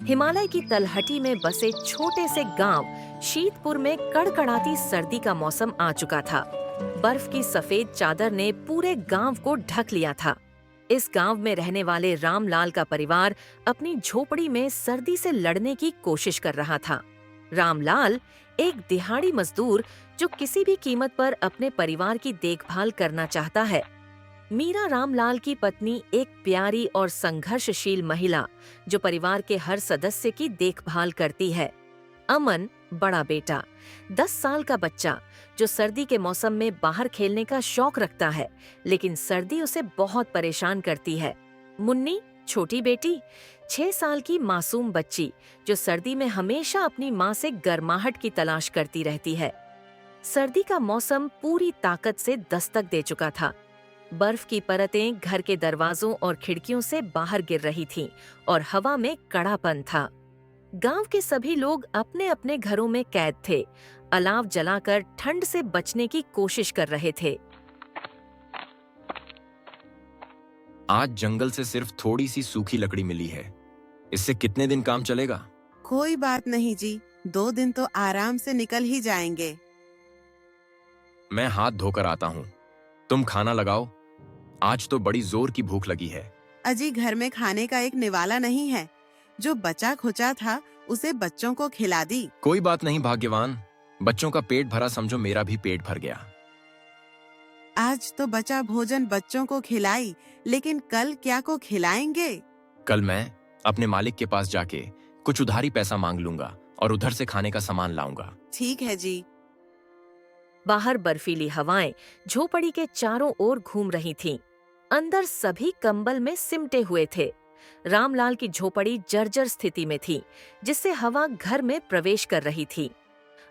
हिमालय की तलहटी में बसे छोटे से गांव शीतपुर में कड़कड़ाती सर्दी का मौसम आ चुका था। बर्फ की सफेद चादर ने पूरे गांव को ढक लिया था। इस गांव में रहने वाले रामलाल का परिवार अपनी झोपड़ी में सर्दी से लड़ने की कोशिश कर रहा था। रामलाल एक दिहाड़ी मजदूर जो किसी भी कीमत पर अपने परिवार की देखभाल करना चाहता है। मीरा रामलाल की पत्नी एक प्यारी और संघर्षशील महिला जो परिवार के हर सदस्य की देखभाल करती है। अमन बड़ा बेटा, 10 साल का बच्चा जो सर्दी के मौसम में बाहर खेलने का शौक रखता है, लेकिन सर्दी उसे बहुत परेशान करती है। मुन्नी छोटी बेटी, 6 साल की मासूम बच्ची जो सर्दी में हमेशा अपनी माँ से गर्माहट की तलाश करती रहती है। सर्दी का मौसम पूरी ताकत से दस्तक दे चुका था। बर्फ की परतें घर के दरवाजों और खिड़कियों से बाहर गिर रही थीं और हवा में कड़ापन था। गांव के सभी लोग अपने अपने घरों में कैद थे, अलाव जलाकर ठंड से बचने की कोशिश कर रहे थे। आज जंगल से सिर्फ थोड़ी सी सूखी लकड़ी मिली है। इससे कितने दिन काम चलेगा? कोई बात नहीं जी, 2 दिन तो आराम से निकल ही जाएंगे। मैं हाथ धोकर आता हूँ, तुम खाना लगाओ। आज तो बड़ी जोर की भूख लगी है। अजी घर में खाने का एक निवाला नहीं है। जो बचा खुचा था उसे बच्चों को खिला दी। कोई बात नहीं भाग्यवान, बच्चों का पेट भरा समझो मेरा भी पेट भर गया। आज तो बचा भोजन बच्चों को खिलाई, लेकिन कल क्या को खिलाएंगे? कल मैं अपने मालिक के पास जाके कुछ उधारी पैसा मांग लूंगा और उधर से खाने का सामान लाऊंगा। ठीक है जी। बाहर बर्फीली हवाएं झोपड़ी के चारों ओर घूम रही थीं। अंदर सभी कंबल में सिमटे हुए थे। रामलाल की झोपड़ी जर्जर स्थिति में थी, जिससे हवा घर में प्रवेश कर रही थी।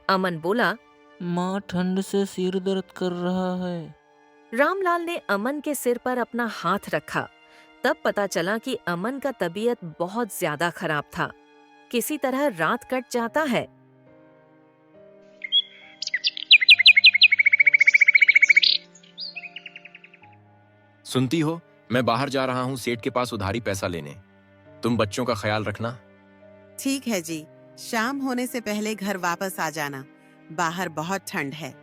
अमन बोला, माँ ठंड से सिर दर्द कर रहा है। रामलाल ने अमन के सिर पर अपना हाथ रखा। तब पता चला कि अमन का तबीयत बहुत ज्यादा खराब था। किसी तरह रात कट जाता है। सुनती हो, मैं बाहर जा रहा हूँ सेठ के पास उधारी पैसा लेने। तुम बच्चों का ख्याल रखना। ठीक है जी, शाम होने से पहले घर वापस आ जाना। बाहर बहुत ठंड है।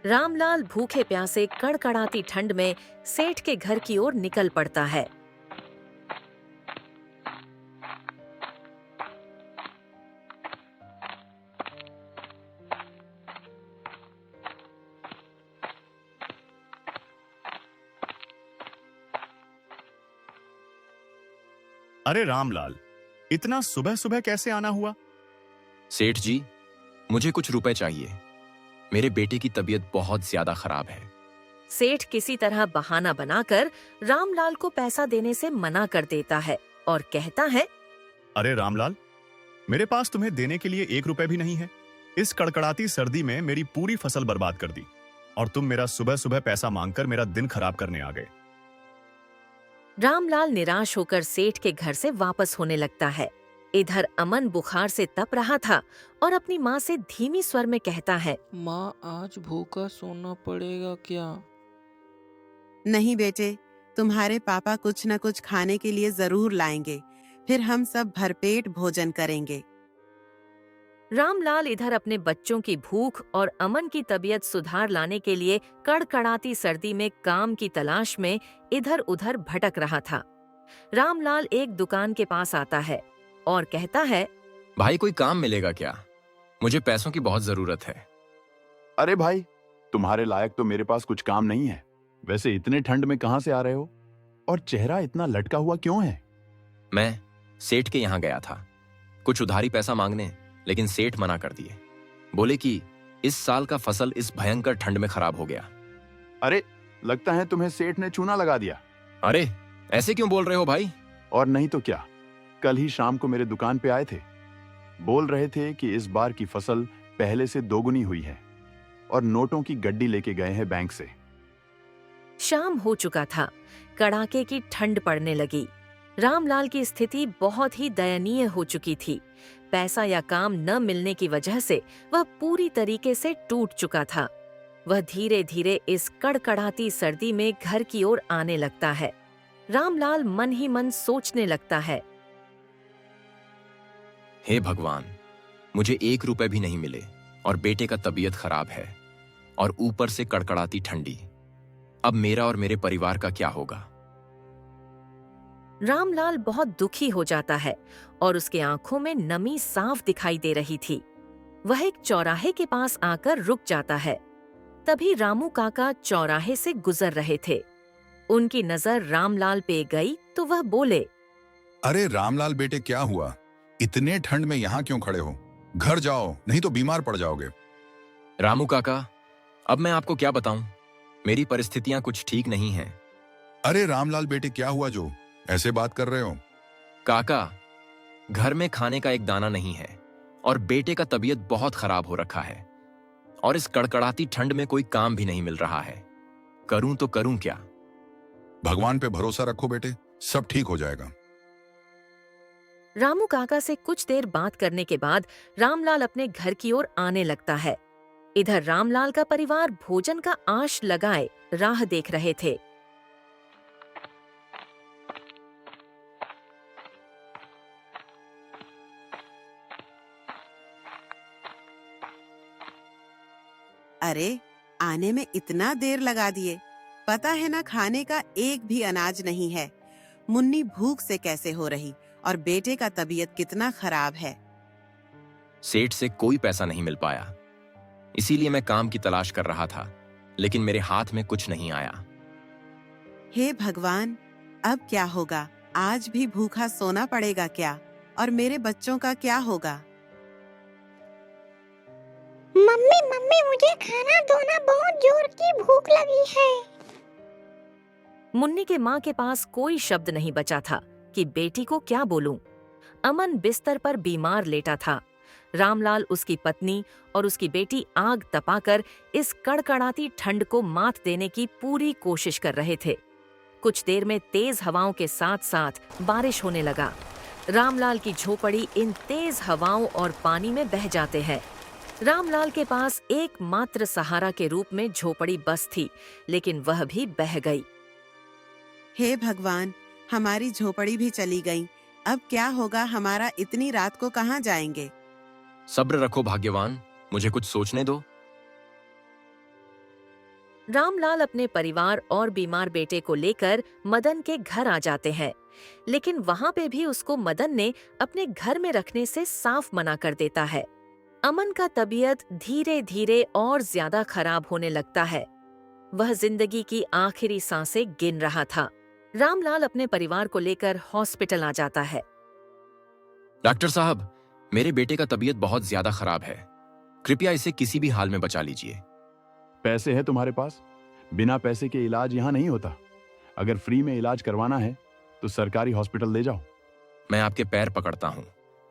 रामलाल भूखे प्यासे कड़कड़ाती ठंड में सेठ के घर की ओर निकल पड़ता है। अरे रामलाल, इतना सुबह सुबह कैसे आना हुआ? सेठ जी, मुझे कुछ रुपए चाहिए। मेरे बेटे की तबीयत बहुत ज्यादा खराब है। सेठ किसी तरह बहाना बनाकर रामलाल को पैसा देने से मना कर देता है और कहता है, अरे रामलाल, मेरे पास तुम्हें देने के लिए 1 रुपए भी नहीं है। इस कड़कड़ाती सर्दी में मेरी पूरी फसल बर्बाद कर दी और तुम मेरा सुबह सुबह पैसा मांगकर मेरा दिन खराब करने आ गए। रामलाल निराश होकर सेठ के घर से वापस होने लगता है। इधर अमन बुखार से तप रहा था और अपनी माँ से धीमी स्वर में कहता है, माँ आज भूखा सोना पड़ेगा क्या? नहीं बेटे, तुम्हारे पापा कुछ न कुछ खाने के लिए जरूर लाएंगे। फिर हम सब भरपेट भोजन करेंगे। रामलाल इधर अपने बच्चों की भूख और अमन की तबीयत सुधार लाने के लिए कड़कड़ाती सर्दी में काम की तलाश में इधर उधर भटक रहा था। रामलाल एक दुकान के पास आता है और कहता है, भाई कोई काम मिलेगा क्या? मुझे पैसों की बहुत जरूरत है। अरे भाई, तुम्हारे लायक तो मेरे पास कुछ काम नहीं है। वैसे इतने ठंड में कहां से आ रहे हो और चेहरा इतना लटका हुआ क्यों है? मैं सेठ के यहाँ गया था कुछ उधारी पैसा मांगने, लेकिन सेठ मना कर दिए। बोले कि इस साल का फसल इस भयंकर ठंड में खराब हो गया। अरे, लगता है तुम्हें सेठ ने चूना लगा दिया। अरे ऐसे क्यों बोल रहे हो भाई? और नहीं तो क्या, कल ही शाम को मेरे दुकान पे आए थे। बोल रहे थे कि इस बार की फसल पहले से दोगुनी हुई है और नोटों की गड्डी लेके गए हैं बैंक से। शाम हो चुका था। कड़ाके की ठंड पड़ने लगी। रामलाल की स्थिति बहुत ही दयनीय हो चुकी थी। पैसा या काम न मिलने की वजह से वह पूरी तरीके से टूट चुका था। वह धीरे धीरे इस कड़कड़ाती सर्दी में घर की ओर आने लगता है। रामलाल मन ही मन सोचने लगता है, हे भगवान, मुझे 1 रुपए भी नहीं मिले और बेटे का तबीयत खराब है और ऊपर से कड़कड़ाती ठंडी। अब मेरा और मेरे परिवार का क्या होगा? रामलाल बहुत दुखी हो जाता है और उसके आंखों में नमी साफ दिखाई दे रही थी। वह एक चौराहे के पास आकर रुक जाता है। तभी रामू काका चौराहे से गुजर रहे थे। उनकी नजर रामलाल पे गई तो वह बोले, अरे रामलाल बेटे, क्या हुआ? इतने ठंड में यहाँ क्यों खड़े हो? घर जाओ, नहीं तो बीमार पड़ जाओगे। रामू काका, अब मैं आपको क्या बताऊं? मेरी परिस्थितियां कुछ ठीक नहीं हैं। अरे रामलाल बेटे, क्या हुआ जो ऐसे बात कर रहे हो? काका, घर में खाने का एक दाना नहीं है और बेटे का तबीयत बहुत खराब हो रखा है और इस कड़कड़ाती ठंड में कोई काम भी नहीं मिल रहा है। करूं तो करूं क्या? भगवान पे भरोसा रखो बेटे, सब ठीक हो जाएगा। रामू काका से कुछ देर बात करने के बाद रामलाल अपने घर की ओर आने लगता है। इधर रामलाल का परिवार भोजन का आश लगाए राह देख रहे थे। अरे, आने में इतना देर लगा दिए। पता है ना, खाने का एक भी अनाज नहीं है। मुन्नी भूख से कैसे हो रही और बेटे का तबीयत कितना खराब है। सेठ से कोई पैसा नहीं मिल पाया, इसीलिए मैं काम की तलाश कर रहा था, लेकिन मेरे हाथ में कुछ नहीं आया। हे भगवान, अब क्या होगा? आज भी भूखा सोना पड़ेगा क्या? और मेरे बच्चों का क्या होगा? मम्मी मम्मी, मुझे खाना दो ना, बहुत जोर की भूख लगी है। मुन्नी के माँ के पास कोई शब्द नहीं बचा था कि बेटी को क्या बोलूं। अमन बिस्तर पर बीमार लेटा था। रामलाल, उसकी पत्नी और उसकी बेटी आग तपाकर इस कड़कड़ाती ठंड को मात देने की पूरी कोशिश कर रहे थे। कुछ देर में तेज हवाओं के साथ साथ बारिश होने लगा। रामलाल की झोपड़ी इन तेज हवाओं और पानी में बह जाते हैं। रामलाल के पास एकमात्र सहारा के रूप में झोपड़ी बस थी, लेकिन वह भी बह गई। हे भगवान, हमारी झोपड़ी भी चली गई। अब क्या होगा हमारा? इतनी रात को कहाँ जाएंगे? सब्र रखो भाग्यवान, मुझे कुछ सोचने दो। रामलाल अपने परिवार और बीमार बेटे को लेकर मदन के घर आ जाते हैं, लेकिन वहाँ पे भी उसको मदन ने अपने घर में रखने से साफ मना कर देता है। अमन का तबीयत धीरे धीरे और ज्यादा खराब होने लगता है। वह जिंदगी की आखिरी सांसें गिन रहा था। रामलाल अपने परिवार को लेकर हॉस्पिटल आ जाता है। डॉक्टर साहब, मेरे बेटे का तबीयत बहुत ज्यादा खराब है, कृपया इसे किसी भी हाल में बचा लीजिए। पैसे है तुम्हारे पास? बिना पैसे के इलाज यहाँ नहीं होता। अगर फ्री में इलाज करवाना है तो सरकारी हॉस्पिटल ले जाओ। मैं आपके पैर पकड़ता हूँ,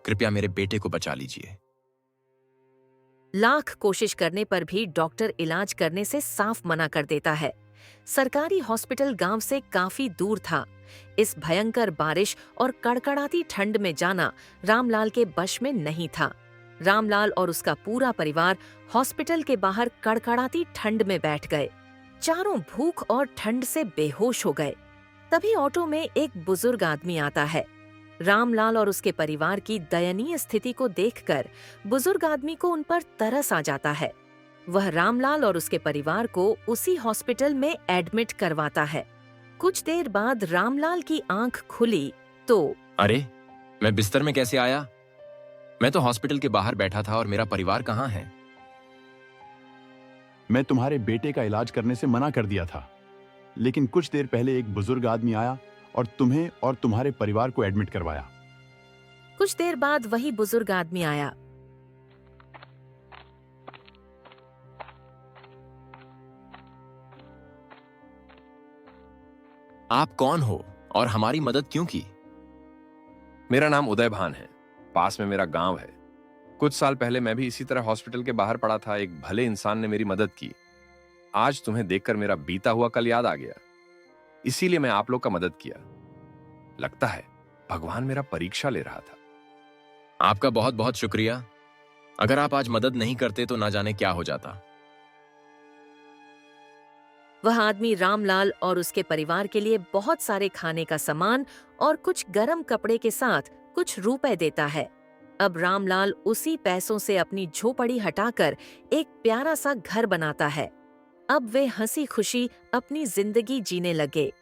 कृपया मेरे बेटे को बचा लीजिए। लाख कोशिश करने पर भी डॉक्टर इलाज करने से साफ मना कर देता है। सरकारी हॉस्पिटल गांव से काफी दूर था। इस भयंकर बारिश और कड़कड़ाती ठंड में जाना रामलाल के बश में नहीं था। रामलाल और उसका पूरा परिवार हॉस्पिटल के बाहर कड़कड़ाती ठंड में बैठ गए। चारों भूख और ठंड से बेहोश हो गए। तभी ऑटो में एक बुजुर्ग आदमी आता है। रामलाल और उसके परिवार की दयनीय स्थिति को देखकर बुजुर्ग आदमी को उन पर तरस आ जाता है। वह रामलाल और उसके परिवार को उसी हॉस्पिटल में एडमिट करवाता है। कुछ देर बाद रामलाल की आंख खुली तो अरे, मैं बिस्तर में कैसे आया? मैं तो हॉस्पिटल के बाहर बैठा था और मेरा परिवार कहाँ है? मैं तुम्हारे बेटे का इलाज करने से मना कर दिया था, लेकिन कुछ देर पहले एक बुजुर्ग आदमी आया और तुम्हें और तुम्हारे परिवार को एडमिट करवाया। कुछ देर बाद वही बुजुर्ग आदमी आया। आप कौन हो और हमारी मदद क्यों की? मेरा नाम उदय भान है, पास में मेरा गांव है। कुछ साल पहले मैं भी इसी तरह हॉस्पिटल के बाहर पड़ा था। एक भले इंसान ने मेरी मदद की। आज तुम्हें देखकर मेरा बीता हुआ कल याद आ गया, इसीलिए मैं आप लोग का मदद किया। लगता है भगवान मेरा परीक्षा ले रहा था। आपका बहुत बहुत शुक्रिया। अगर आप आज मदद नहीं करते तो ना जाने क्या हो जाता। वह आदमी रामलाल और उसके परिवार के लिए बहुत सारे खाने का सामान और कुछ गर्म कपड़े के साथ कुछ रुपए देता है। अब रामलाल उसी पैसों से अपनी झोपड़ी हटाकर एक प्यारा सा घर बनाता है। अब वे हंसी खुशी अपनी जिंदगी जीने लगे।